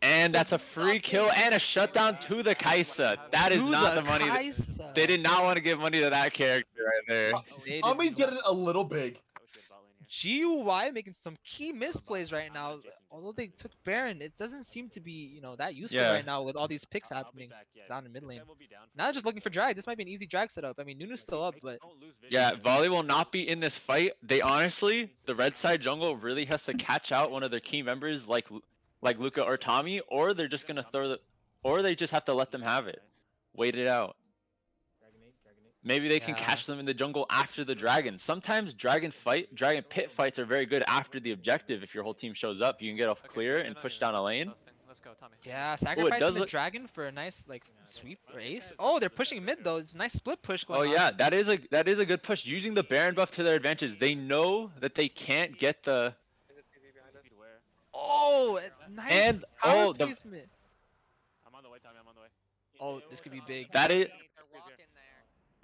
And that's a free kill and a shutdown to the Kaisa. That is To not the money. Kaisa. They did not want to give money to that character right there. They did Tommy's not. getting a little big. GUI making some key misplays right now. Although they took Baron, it doesn't seem to be, that useful Yeah. right now with all these picks happening down in mid lane. Now they're just looking for drag. This might be an easy drag setup. I mean, Nunu's still up, but Yeah, Volley will not be in this fight. They honestly, the red side jungle really has to catch out one of their key members like Luca or Tommy, or they're just gonna or they just have to let them have it. Wait it out. Maybe they can Yeah. catch them in the jungle after the dragon. Sometimes dragon pit fights are very good after the objective. If your whole team shows up, you can get off clear and push down a lane. Let's go, Tommy. yeah, sacrificing does the look- dragon for a nice sweep or ace. Oh, they're pushing mid though. It's a nice split push going Oh on. yeah, that is a good push. Using the Baron buff to their advantage. They know that they can't get the Oh, nice And- power oh, the- placement. I'm on the way, Tommy. I'm on the way. Oh, this could be big. that is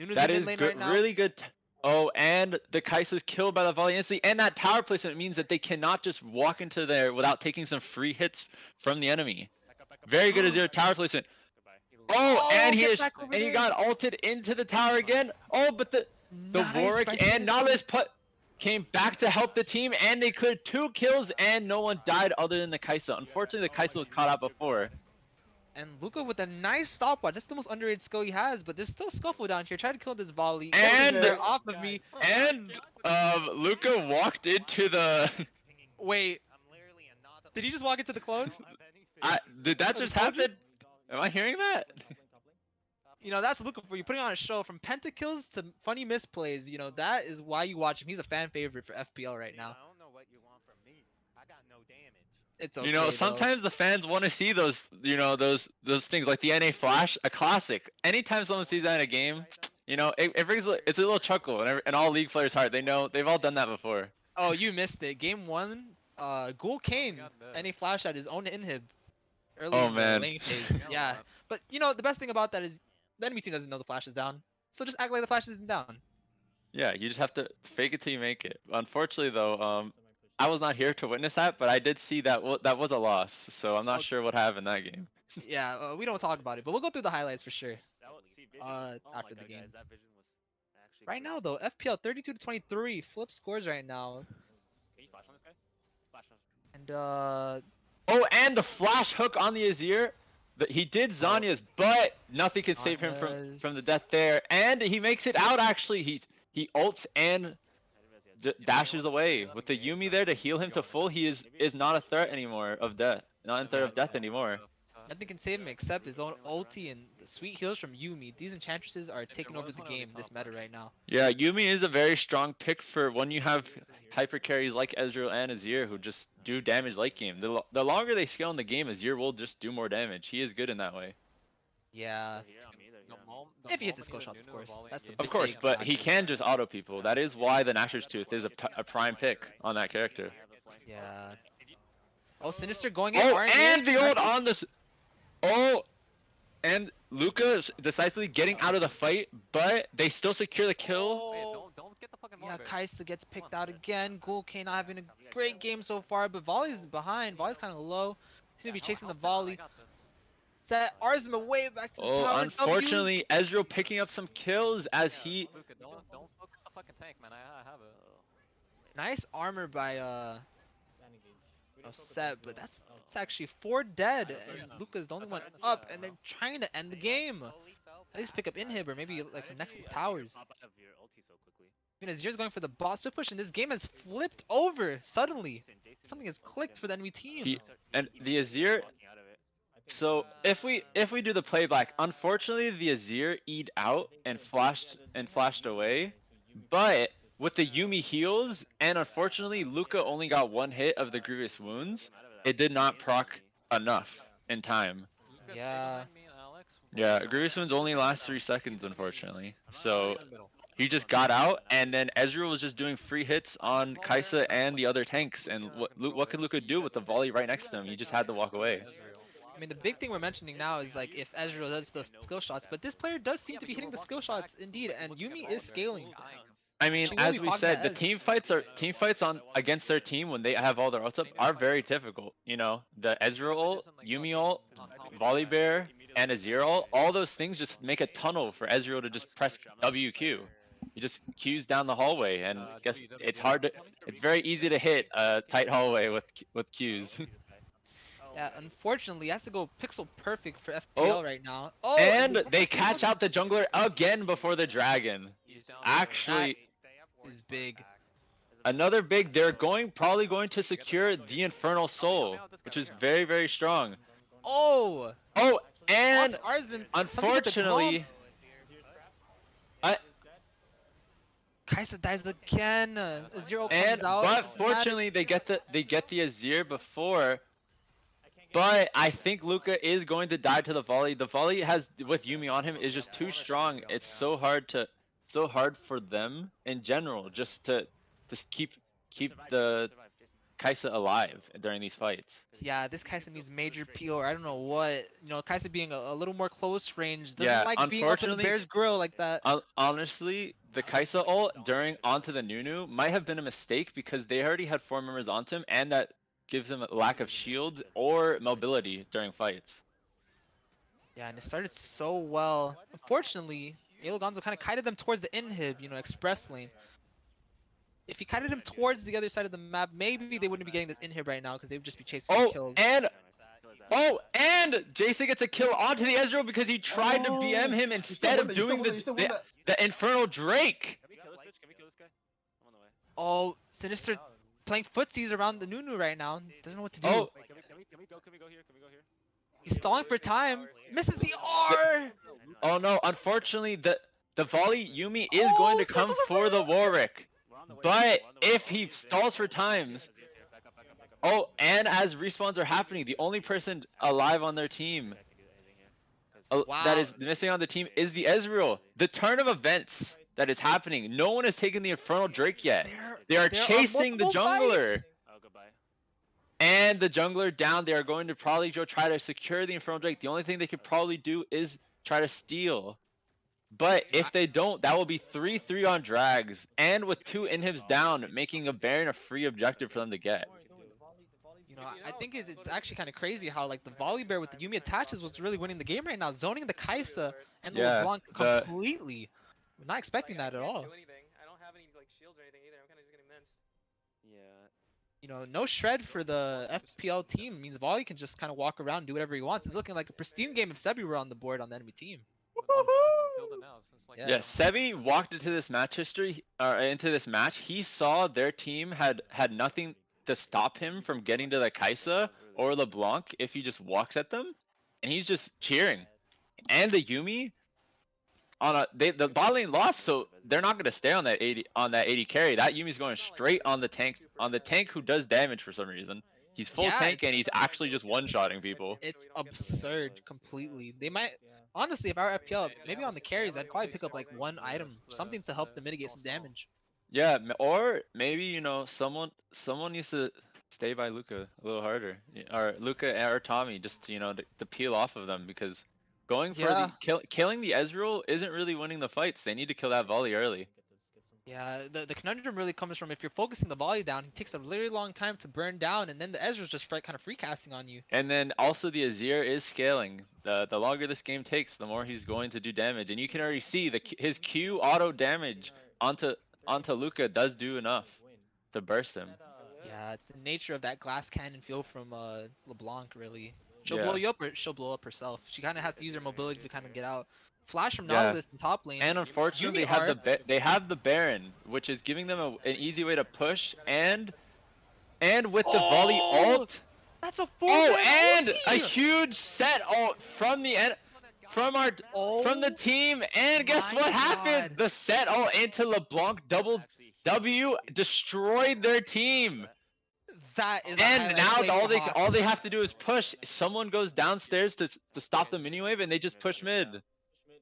Nunu's that in is mid lane good, right now. really good. Oh, and the Kai'Sa's killed by the volley instantly, and that tower placement means that they cannot just walk into there without taking some free hits from the enemy. Very good Azir tower placement. Oh, and he get is, back over and he there. got ulted into the tower again. Oh, but the Nice Warwick by and Sinister. came back to help the team, and they cleared 2 kills, and no one died other than the Kai'Sa. Unfortunately, the Kai'Sa was caught out before. And Luca with a nice stopwatch. That's the most underrated skill he has, but there's still scuffle down here. Try to kill this volley. And- Get off of me. And Luca walked into the. Wait, did he just walk into the clone? Did that Oh, just the soldier? happen? Am I hearing that? That's Luca for you. Putting on a show from pentakills to funny misplays. That is why you watch him. He's a fan favorite for FPL right now. I don't know what you want from me. I got no damage. It's okay. though. Sometimes the fans want to see those, those things like the NA Flash, a classic. Anytime someone sees that in a game, it brings, it's a little chuckle in all League players' heart. They know, they've all done that before. Oh, you missed it. Game 1, Ghoul Kane, NA Flash at his own inhib. Early Oh, in the man. lane phase. Yeah. But, the best thing about that is the enemy team doesn't know the Flash is down. So just act like the Flash isn't down. Yeah, you just have to fake it till you make it. Unfortunately, though, I was not here to witness that, but I did see that that was a loss. So I'm not sure what happened that game. Yeah, we don't talk about it, but we'll go through the highlights for sure. After the games. Right now, though, FPL 32-23, flip scores right now. Can you flash on this guy? Flash on. And, Oh, and the flash hook on the Azir. He did Zanya's, but nothing can save him from the death there. And he makes it out, actually. He ults and dashes away. With the Yuumi there to heal him to full, he is not a threat anymore of death. Not in threat of death anymore. nothing can save him except his own ulti and the sweet heals from Yuumi. These enchantresses are taking over the game this meta right now. Yeah, Yuumi is a very strong pick for when you have hyper carries like Ezreal and Azir who just do damage late game. The longer they scale in the game, Azir will just do more damage. He is good in that way. Yeah. If he hits his skill shots, of course. That's the Of big course, thing. but he can just auto people. That is why the Nashor's Tooth is a prime pick on that character. Yeah. Oh, Sinister going in. Oh, RNG and the ult aggressive. on this. Oh, and Luca decisively getting out of the fight, but they still secure the kill. Don't get the fucking Yeah, morbid. Kaisa gets picked out again. Ghoul Kane not having a great game so far, but Volley's behind. Volley's kind of low. He's gonna be chasing the volley. Set Arzma way back to the Oh, tower. unfortunately, Ezreal picking up some kills as he. Luca, don't focus the fucking tank, man. I have it. Nice armor by Set, but that's actually 4 dead, and Luca's the only one up, and they're trying to end the game. At least pick up inhib or maybe like some Nexus towers. Even Azir's going for the boss split push, and this game has flipped over suddenly. Something has clicked for the enemy team. And the Azir. So if we do the playback, unfortunately the Azir E'd out and flashed away, but with the Yuumi heals, and unfortunately Luca only got 1 hit of the grievous wounds, it did not proc enough in time. Luca, stay Yeah. behind me, Alex. Yeah, grievous wounds only last 3 seconds, unfortunately. So he just got out, and then Ezreal was just doing free hits on Kaisa and the other tanks. And what could Luca do with the volley right next to him? He just had to walk away. I mean, the big thing we're mentioning now is like if Ezreal does the skill shots, but this player does seem to be hitting the skill shots indeed, and Yuumi is scaling. I mean, She will as be we pogging said, that the Ez. team fights on against their team when they have all their ults up are very difficult. You know, the Ezreal ult, Yuumi ult, Volley Bear, and Azir ult, all those things just make a tunnel for Ezreal to just press WQ. You just Q's down the hallway, and guess W, it's W, hard to, W. it's very easy to hit a tight hallway with Q's. Yeah, unfortunately, he has to go pixel perfect for Oh, FPL right now. Oh, and they they catch out the jungler again before the dragon. He's down Actually, is big. another big. They're probably going to secure the Infernal Soul, which is very, very strong. Oh, Oh, and lost Arzen. unfortunately, Kaisa dies again. Zero and comes out. but Doesn't matter. fortunately they get the Azir before. But I think Luca is going to die to the volley. The volley has with Yumi on him is just too strong. It's so hard for them in general just to keep the Kaisa alive during these fights. Yeah, this Kaisa needs major PO. I don't know what. You know, Kaisa being a little more close range doesn't Yeah, like being up in the unfortunately, bear's grill like that. honestly, the Kaisa ult during onto the Nunu might have been a mistake because they already had 4 members onto him, and that gives him a lack of shield or mobility during fights. Yeah, and it started so well. Unfortunately, yall kind of kited them towards the inhib, you know, express lane. If he kited him towards the other side of the map, maybe they wouldn't be getting this inhib right now because they would just be chasing for kills. And Jason gets a kill onto the Ezreal because he tried to BM him instead of doing the Infernal Drake. Can we kill this guy? I'm on the way. Oh, Sinister playing footsies around the Nunu right now. Doesn't know what to do. Oh, Wait, can we go here? He's stalling for time. Misses the R. oh no! Unfortunately, the volley Yumi is going to come for the Warwick, but if he stalls for times. Oh, and as respawns are happening, the only person alive on their team that is missing on the team is the Ezreal. The turn of events that is happening. No one has taken the Infernal Drake yet. They are chasing the jungler. Oh, goodbye. And the jungler down. They are going to probably go try to secure the Infernal Drake. The only thing they could probably do is try to steal. But if they don't, that will be 3-3 on drags. And with 2 inhibs down, making a Baron a free objective for them to get. You know, I think it's actually kind of crazy how like the volley bear with the Yumi attaches was really winning the game right now, zoning the Kaisa and the LeBlanc completely. I'm not expecting that at all. I don't have any like shields or anything either. I'm kind of just getting minced. Yeah. You know, no shred for the FPL team means Volley can just kind of walk around and do whatever he wants. It's looking like a pristine game if Sebi were on the board on the enemy team. Yeah, Sebi walked into this match into this match. He saw their team had nothing to stop him from getting to the Kaisa or LeBlanc if he just walks at them, and he's just cheering. And the Yumi the bot lane lost, so they're not gonna stay on that 80 carry. That Yumi's going straight on the tank who does damage for some reason. He's full tank and he's actually just one-shotting people. It's absurd completely. They might honestly, if I were FPL, maybe on the carries, I'd probably pick up like one item, something to help them mitigate some damage. Yeah, or maybe someone needs to stay by Luca a little harder, or Luca or Tommy, just to peel off of them, because going for killing the Ezreal isn't really winning the fights. They need to kill that volley early. Yeah, the conundrum really comes from if you're focusing the volley down, it takes a really long time to burn down, and then the Ezreal's just kind of free casting on you. And then also the Azir is scaling. The longer this game takes, the more he's going to do damage, and you can already see his Q auto damage onto Luca does do enough to burst him. Yeah, it's the nature of that glass cannon feel from LeBlanc, really. She'll blow you up, or she'll blow up herself. She kind of has to use her mobility to kind of get out. Flash from Nautilus in top lane. And unfortunately, they have the Baron, which is giving them an easy way to push. And with the volley ult, that's a 4 and a huge set ult from the from the team. And guess what happened? The set ult into LeBlanc double W destroyed their team. That is and now all they have to do is push. Someone goes downstairs to stop the mini wave, and they just push mid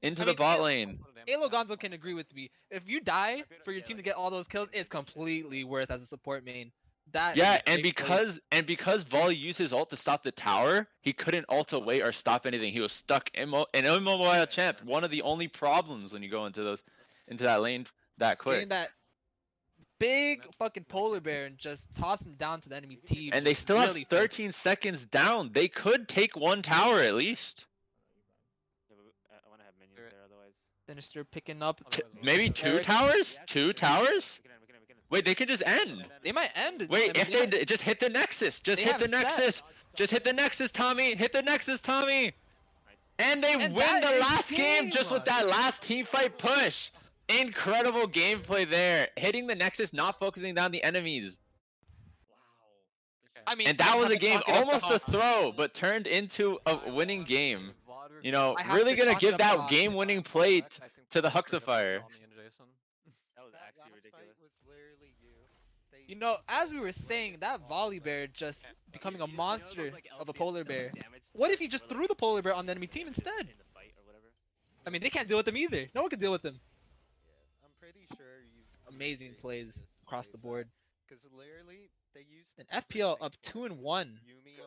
into the bot lane. Elo Gonzo can agree with me. If you die for your team to get all those kills, it's completely worth as a support main. And because Volley used his ult to stop the tower, he couldn't ult away or stop anything. He was stuck in immobile champ. One of the only problems when you go into that lane that quick. Getting that big fucking polar bear and just toss him down to the enemy team. And they still have 13 seconds down. They could take one tower at least. Yeah, but I want to have minions there otherwise. Sinister picking up. Maybe this 2 Eric. towers? 2 towers? Wait, they could just end. They might end. it. Wait, I mean, if they just hit the Nexus. Just they hit have the set. Nexus. Just hit the Nexus, Tommy. Hit the Nexus, Tommy. And they And win that the is last game just with game. that last team fight push. Incredible gameplay there. Hitting the Nexus, not focusing down the enemies. I mean, And that I'd was have a to game chalk it up to almost a Hawks. throw, but turned into a winning game. You know, I have really to gonna chalk it give up to that Hawks. game-winning play to the Huxifier. That was actually ridiculous. You know, as we were saying, that volley bear just becoming a monster of a polar bear. What if he just threw the polar bear on the enemy team instead? I mean, they can't deal with him either. No one can deal with him. I'm pretty sure you. Amazing plays across the board. Because literally, they used And FPL up 2-1. Yumi